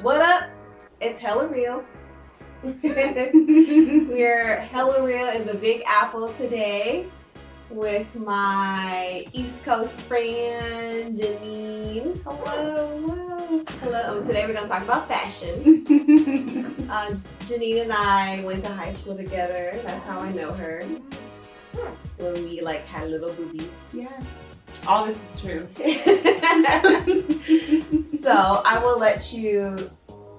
What up? It's hella real. We're hella real in the Big Apple today with my East Coast friend, Jhenene. Hello. Hello. Today we're going to talk about fashion. Jhenene and I went to high school together. That's how I know her. When we had little boobies. Yeah. All this is true. So I will let you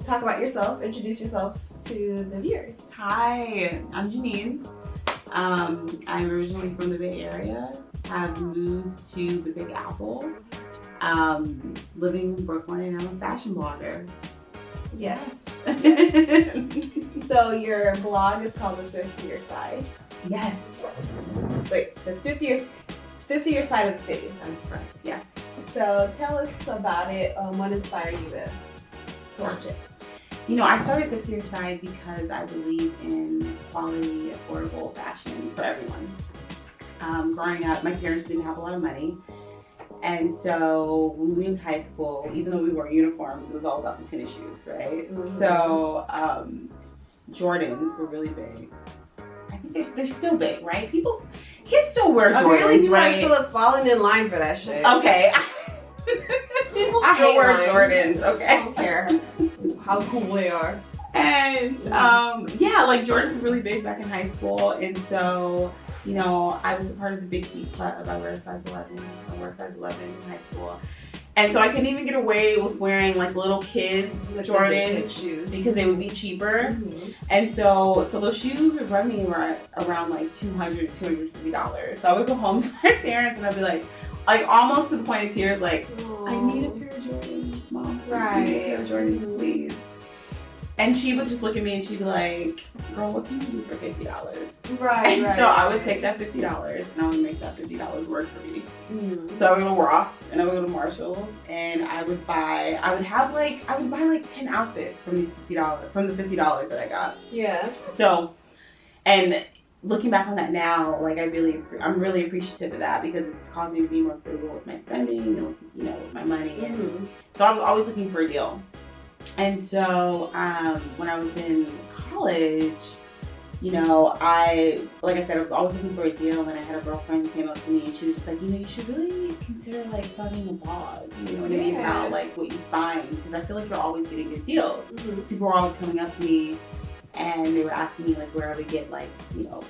talk about yourself, introduce yourself to the viewers. Hi, I'm Jhenene. I'm originally from the Bay Area. I've moved to the Big Apple, living in Brooklyn, and I'm a fashion blogger. Yes. So your blog is called the Thriftier Side. Yes. Wait, the Thriftier Side of the city. That's correct. Yes. So tell us about it. What inspired you to launch it? You know, I started Thriftier Side because I believe in quality, affordable fashion for everyone. Growing up, my parents didn't have a lot of money. And so when we went to high school, even though we wore uniforms, it was all about the tennis shoes, right? Mm-hmm. So Jordans were really big. I think they're still big, right? Kids still wear Jordans, really, people right? are still falling in line for that shit. Okay. People still wear Jordans, okay? I don't care how cool they are. And Jordans were really big back in high school, and so you know I was a part of the Big Feet Club. I wear a size 11. I wore a size 11 in high school, and so I couldn't even get away with wearing little kids Jordans because they would be cheaper. Mm-hmm. And so those shoes would run me around $200 to $250. So I would go home to my parents and I'd be like almost to the point of tears, I need a pair of Jordans, Mom. Right. I need a pair of Jordans, please. And she would just look at me and she'd be like, girl, what can you do for $50? Right. So I would take that $50 and I would make that $50 work for me. Mm. So I would go to Ross and I would go to Marshalls and I would buy 10 outfits from the $50 that I got. Yeah. So, and looking back on that now, I'm really appreciative of that because it's caused me to be more frugal with my spending and with my money. Mm-hmm. And so I was always looking for a deal. And so when I was in college, I was always looking for a deal, and I had a girlfriend who came up to me and she was just like, you should really consider starting a blog, you know what I mean, about what you find, because I feel like you're always getting good deals. Mm-hmm. People were always coming up to me and they were asking me where I would get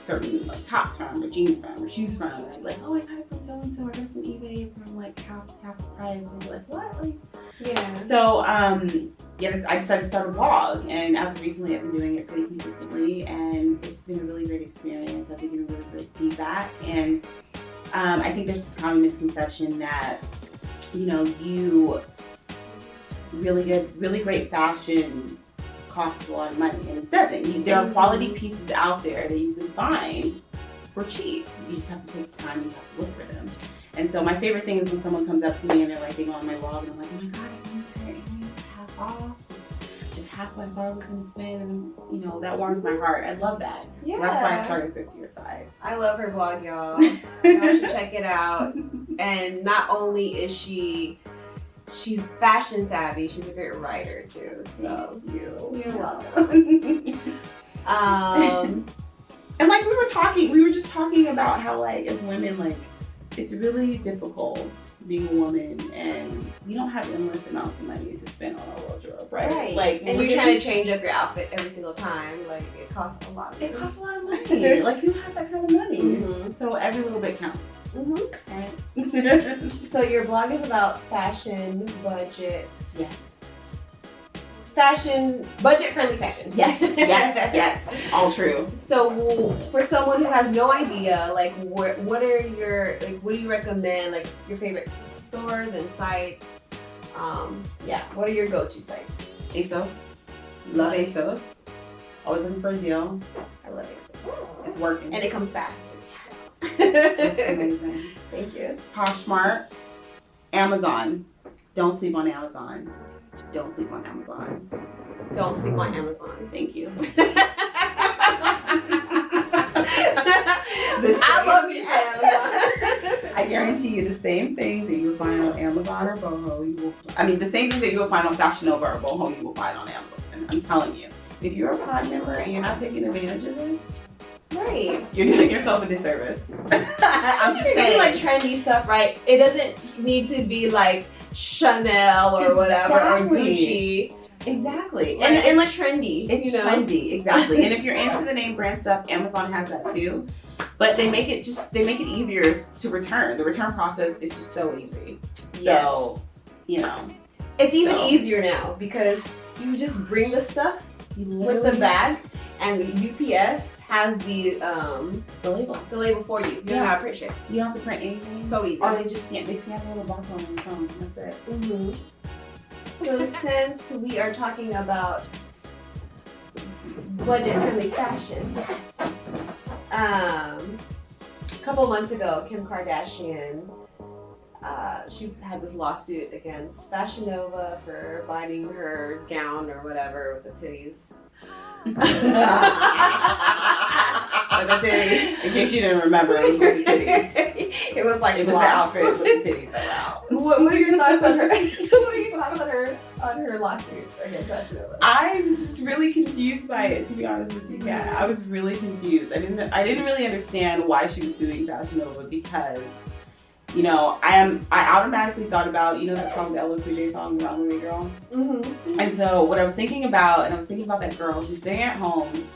certain tops from, or jeans from, or shoes from, and I'd be like, oh, I got it from so and so, I got it from eBay from half the price. And they're like, what? Yeah. So I decided to start a blog, and as of recently I've been doing it pretty consistently, and it's been a really great experience. I've been getting really great feedback, and I think there's this common misconception that really great fashion costs a lot of money, and it doesn't. There are quality pieces out there that you can find for cheap. You just have to take the time, you have to look for them. And so my favorite thing is when someone comes up to me and they go on my blog and I'm like, oh my god, I want half off. It's half what I thought I was going to spend, and that warms my heart. I love that. Yeah. So that's why I started Thriftier Side. I love her blog, y'all. Y'all should check it out. And not only is she's fashion savvy, she's a great writer too. So you're welcome. And we were just talking about how as women, it's really difficult being a woman, and we don't have endless amounts of money to spend on our wardrobe, right? And you're trying to change up your outfit every single time. It costs a lot of money. It costs a lot of money. Who has that kind of money? Mm-hmm. So every little bit counts. Mm-hmm. Right? So your blog is about fashion, budget. Yes. Fashion, budget-friendly fashion. Yes. All true. So for someone who has no idea, what do you recommend, your favorite stores and sites? What are your go-to sites? ASOS. Love ASOS. Always looking for a deal. I love ASOS. It's working. And it comes fast. It's amazing. Thank you. Poshmark. Amazon. Don't sleep on Amazon. Don't sleep on Amazon. Don't sleep on Amazon. Thank you. I love you, Amazon. I I guarantee you the same things that you will find on Amazon or Boho, the same things that you will find on Fashion Nova or Boho, you will find on Amazon. I'm telling you. If you're a Prime member and you're not taking advantage of this, right, you're doing yourself a disservice. I'm just saying, like trendy stuff, right? It doesn't need to be like Chanel or whatever or Gucci. Exactly. Right? And like trendy. It's trendy, exactly. And if you're into the name brand stuff, Amazon has that too. But they make it easier to return. The return process is just so easy. Yes. So, it's even easier now because you just bring the stuff with the bag, and UPS has the label for you. You don't have to print shit. You don't have to print anything. So easy. Or they scan a little barcode on your phone. That's it. Mm-hmm. So since we are talking about budget-friendly fashion, a couple months ago, Kim Kardashian, she had this lawsuit against Fashion Nova for binding her gown or whatever with the titties. With the titties. In case you didn't remember, it was with the titties. It was the outfit with the titties that were out. What are your thoughts on her? What are your thoughts on her lawsuit against Fashion Nova? I was just really confused by it, to be honest with you. Yeah, I was really confused. I didn't really understand why she was suing Fashion Nova because, I automatically thought about, that song, the LL Cool J song, Wrong Way Girl. Mm-hmm. And so what I was thinking about, that girl who's sitting at home.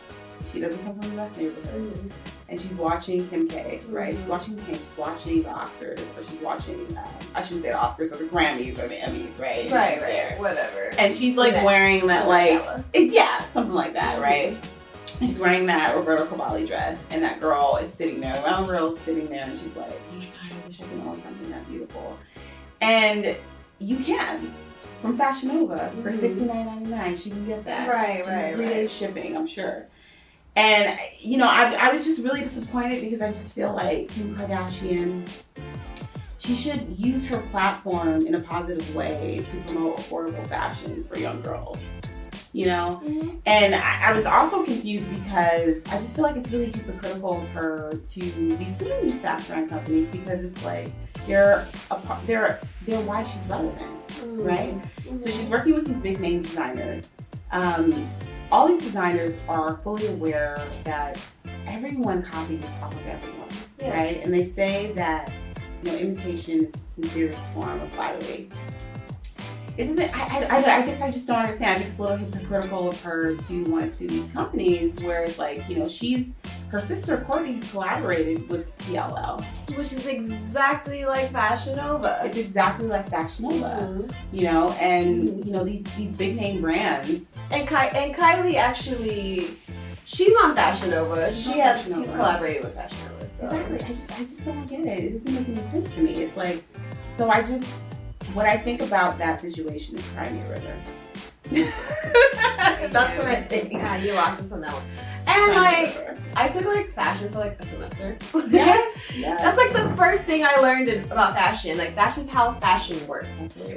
She doesn't come from the best neighborhood. Mm-hmm. And she's watching Kim K, right? She's watching Kim, she's watching the Oscars, or she's watching, I shouldn't say the Oscars, or the Grammys, or the Emmys, right? Right, whatever. And she's like wearing that, something like that, right? And she's wearing that Roberto Cavalli dress, and that girl is sitting there, the round girl is sitting there, and she's like, oh my God, I wish I could own something that beautiful. And you can. From Fashion Nova, for $69.99, she can get that. Right. 3 days shipping, I'm sure. And, I was just really disappointed because I just feel like Kim Kardashian, she should use her platform in a positive way to promote affordable fashion for young girls, Mm-hmm. And I was also confused because I just feel like it's really hypocritical of her to be suing these fast brand companies because it's like they're why she's relevant, right? Mm-hmm. So she's working with these big name designers. All these designers are fully aware that everyone copies off of everyone, right? And they say that, imitation is the sincerest form of flattery. It doesn't, I guess I just don't understand. I think it's a little hypocritical of her to want to sue these companies where it's like, her sister Courtney's collaborated with PLL. Which is exactly like Fashion Nova. It's exactly like Fashion Nova, these big name brands. And Kylie actually, she's on Fashion Nova. She's collaborated with Fashion Nova. So. Exactly. I just don't get it. It doesn't make any sense to me. It's like, what I think about that situation is Cry Me a River. That's what I think. Yeah, you lost us on that one. And I took fashion for a semester. Yes. That's the first thing I learned about fashion. That's just how fashion works.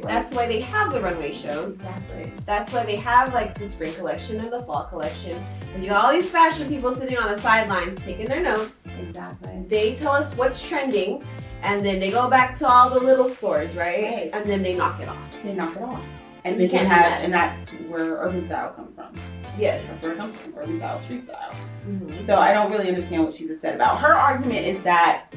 That's why they have the runway shows. Exactly. That's why they have the spring collection and the fall collection. And you got all these fashion people sitting on the sidelines taking their notes. Exactly. They tell us what's trending, and then they go back to all the little stores, right? And then they knock it off. And then and that's where urban style comes from. Yes. That's where it comes from, urban style, street style. Mm-hmm. So I don't really understand what she's upset about. Her argument is that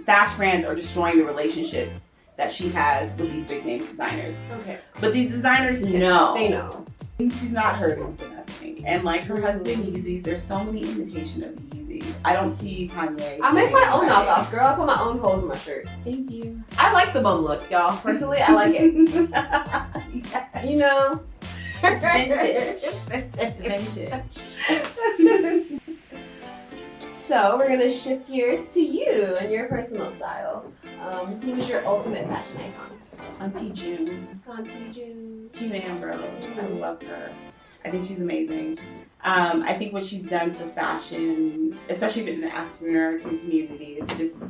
fast brands are destroying the relationships that she has with these big name designers. Okay. But these designers know. They know. She's not hurting for nothing. And her husband Yeezys, there's so many imitation of Yeezys. I don't see Kanye. I make my own knockoff, girl. I put my own holes in my shirts. Thank you. I like the bum look, y'all. Personally, I like it. Vintage. So we're gonna shift gears to you and your personal style. Who's your ultimate fashion icon? Auntie June. Cute Ambrose. I love her. I think she's amazing. I think what she's done for fashion, especially in the African American community, is just,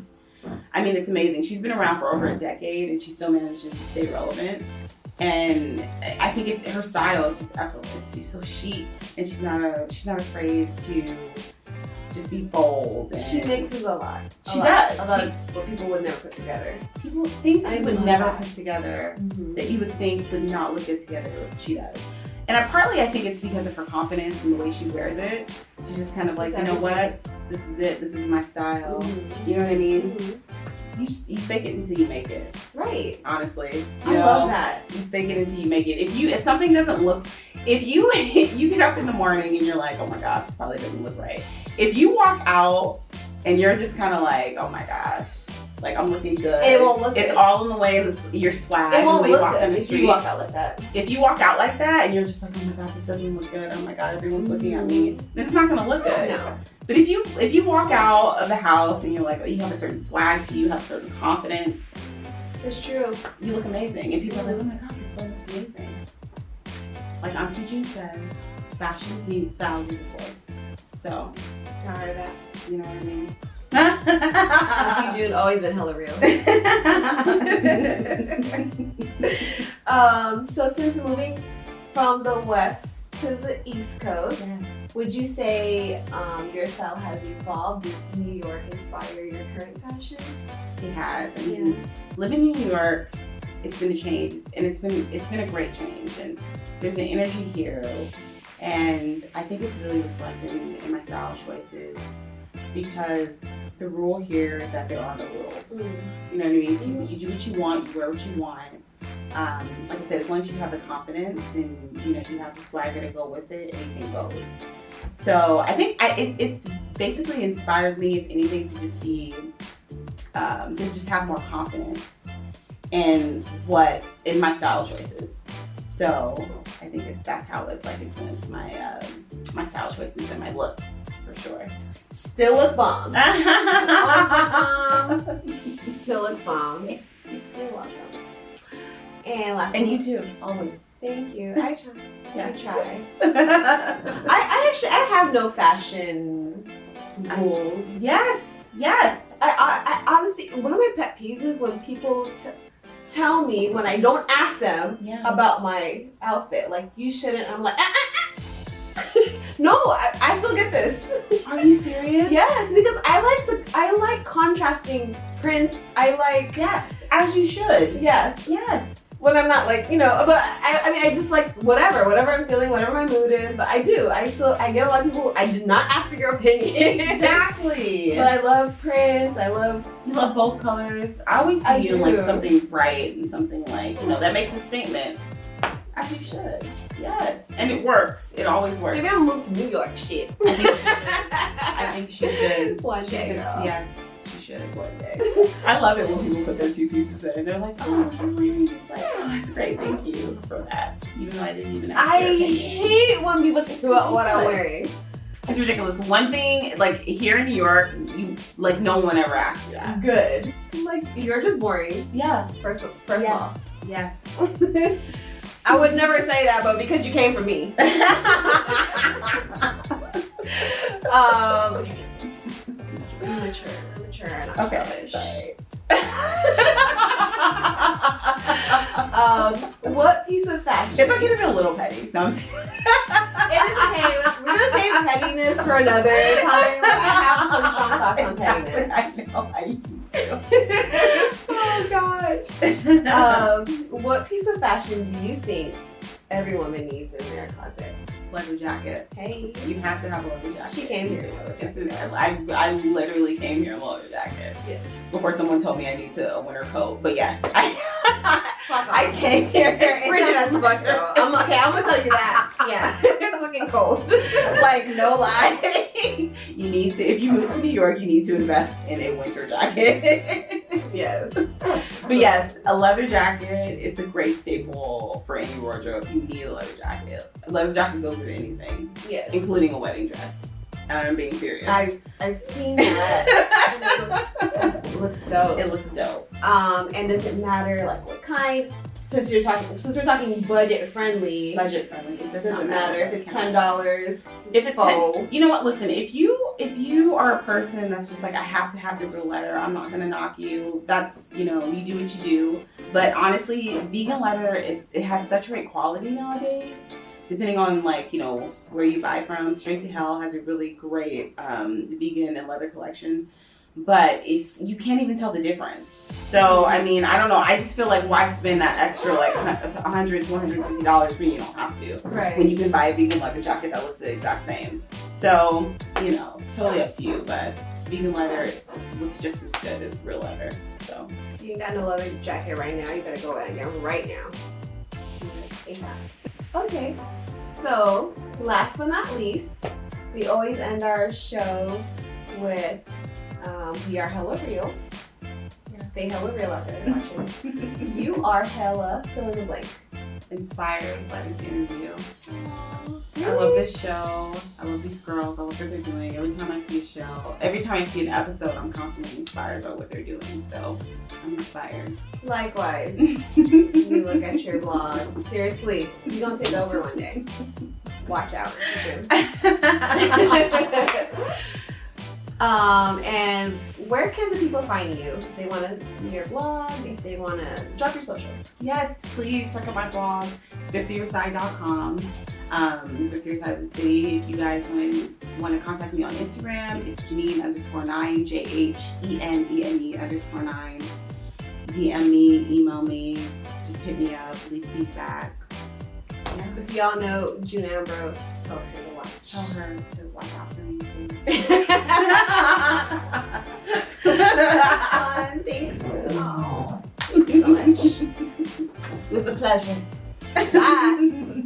it's amazing. She's been around for over a decade and she still manages to stay relevant. And I think her style is just effortless. She's so chic and she's not afraid to just be bold. And she mixes a lot. She does. A lot of what people would never put together. Things that you would never that. put together, Mm-hmm. that you would think would not look good together, she does. And partly I think it's because of her confidence and the way she wears it. She's just kind of like, you know what? This is it. This is my style. Mm-hmm. You know what I mean? Mm-hmm. You fake it until you make it. Right. Honestly, I love that. You fake it until you make it. If something doesn't look, if you get up in the morning and you're like, oh my gosh, this probably doesn't look right. If you walk out and you're just kind of like, oh my gosh, like I'm looking good. It won't look It's good. all in the way of your swag. It won't the way you look walk good down the if street. you walk out like that. If you walk out like that and you're just like, oh my god, this doesn't look good. Oh my god, everyone's looking at me. Then it's not gonna look good. No. But if you walk out of the house and you're like, oh, you have a certain swag to you, have a certain confidence, It's true. you look amazing. And people are like, oh my god, this one is amazing. Like Auntie Jean says, fashion is neat, style is the voice. So, I heard that. you know what I mean? Auntie June always been hella real. So since moving from the West to the East Coast, would you say your style has evolved? Did New York inspire your current fashion? It has. I mean, living in New York, it's been a change, and it's been a great change. And there's an energy here, and I think it's really reflected in my style choices because the rule here is that there are no rules. You know what I mean? You do what you want, you wear what you want. Like I said, as long as you have the confidence and you have the swagger to go with it, anything goes. So I think it's basically inspired me, if anything, to just be to just have more confidence in my style choices. So I think that's how it's like influenced my my style choices and my looks for sure. Still look bomb. Still looks bomb. You're welcome. And last And you too, always. Thank you. I try. Yeah. I try. I have no fashion rules. Yes. I honestly, one of my pet peeves is when people tell me when I don't ask them about my outfit, like you shouldn't. I'm like, no, I still get this. Are you serious? Yes, because I like contrasting prints. Yes, as you should. Yes. When I'm not like, but I mean, I just like whatever I'm feeling, whatever my mood is, but I get a lot of people, I did not ask for your opinion. Exactly. But I love prints, You love both colors. I always see you in like do. something bright and something like, that makes a statement. As you should. Yes. And it works. It always works. maybe I'll move to New York, shit. I think she should. One day, girl. Yes. Should one day. I love it when people put their two pieces in. They're like, oh, I'm reading. It's like, oh, that's great. Thank you for that. Even though I didn't even ask your opinion. hate when people talk about what I'm wearing. It's ridiculous. One thing, like here in New York, no one ever asks you that. Good. Like, you're just boring. Yeah. First of all. Yes. I would never say that, but because you came from me. Mature. Okay. Sorry. What piece of fashion? It's okay to be a little petty. No, I'm just kidding. It is okay. We're gonna save pettiness for another time. I have some strong thoughts on pettiness. I know. I do. Oh gosh. What piece of fashion do you think every woman needs in their closet? Leather jacket. Hey. You have to have a leather jacket. She came here in a leather jacket. I literally came here in a leather jacket. Yes. Before someone told me I need a winter coat. But yes, I came here. It's frigid as fuck, girl. I'm gonna tell you that. Yeah. It's fucking cold. Like, no lie. You need to, if you move to New York, you need to invest in a winter jacket. Yes. But yes, a leather jacket, it's a great staple for any wardrobe. You need a leather jacket. A leather jacket goes with anything, Yes. including a wedding dress. I'm being serious. I've seen that. It looks dope. It looks dope. And does it matter like what kind? Since we're talking budget friendly. Budget friendly. It Doesn't matter if it's $10. If it's faux. you know what? Listen, if you are a person that's just like, I have to have the real leather, I'm not gonna knock you. That's you do what you do. But honestly, vegan leather it has such great quality nowadays. depending on like, you know, where you buy from. Straight to Hell has a really great vegan and leather collection, but you can't even tell the difference. So, I mean, I don't know. I just feel like why spend that extra like $100, $250 when you don't have to. Right. When you can buy a vegan leather jacket that looks the exact same. So, you know, it's totally up to you, but vegan leather looks just as good as real leather. So you ain't got no leather jacket right now. You better go out there right now. Okay. So last but not least, we always end our show with we are hella real. Yeah. Say hella real out there watching. You are hella fill in the blank. Inspired by this interview. I love this show. I love these girls. I love what they're doing. Every time I see a show, every time I see an episode, I'm constantly inspired by what they're doing. So I'm inspired. Likewise. You look at your blog. Seriously, you're gonna take over one day. Watch out. And where can the people find you? If they want to see your blog, if they want to drop your socials. Yes, please check out my blog, thriftieside.com. Thriftier Side of the City. If you guys want to contact me on Instagram, it's Jhenene_9, JHENENE_9. DM me, email me, just hit me up, leave feedback. Yeah. If y'all know June Ambrose, tell her to watch. Tell her to watch out for me, please. Fun. Thanks. Oh, thank you so much. It was a pleasure. Bye.